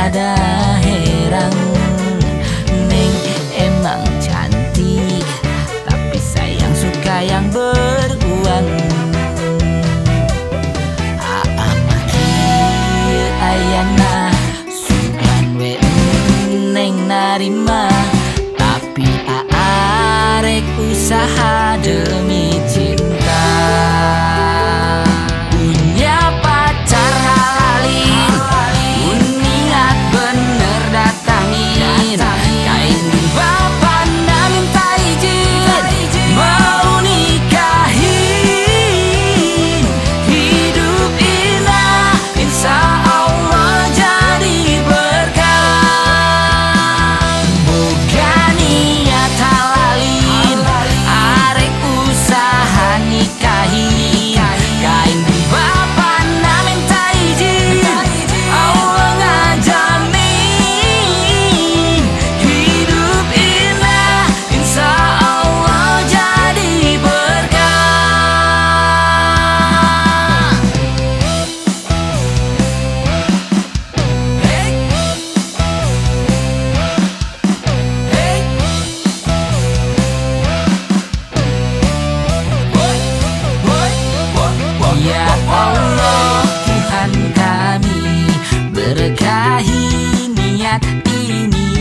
rada heran, Neng emang cantik, tapi sayang suka yang beruang. Amakir ayana sugan we Neng narima, tapi arek usaha demi cinta. Punya pacar halalin, niat bener datangin, kain bapak minta izin, mau nikahin. Hidup indah insya Allah jadi berkah. Bukan niat halalin, arek usaha nikahin, kain bapak minta izin, Allah ngajamin. Hidup indah insya Allah jadi berkah. Hey, hey, ya Allah Tuhan kami, berkahi niat ini,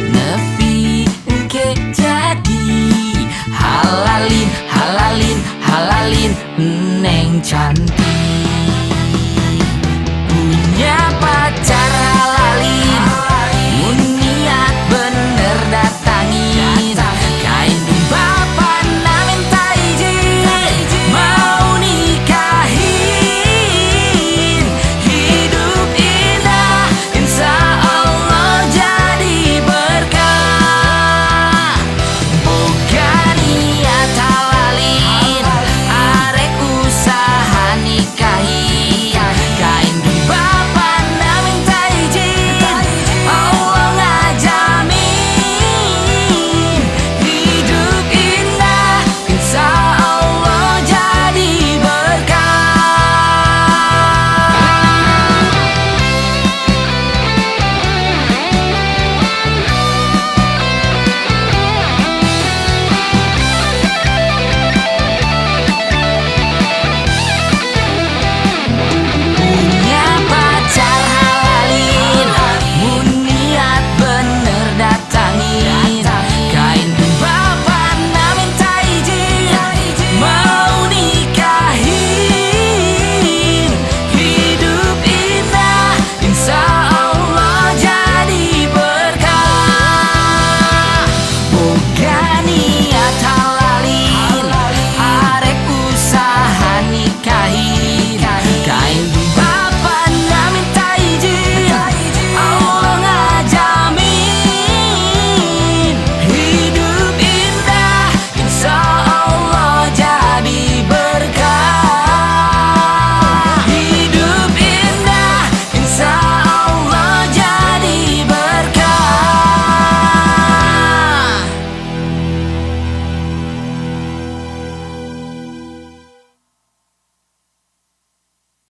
nepi engke jadi halalin, halalin, halalin Neng cantik.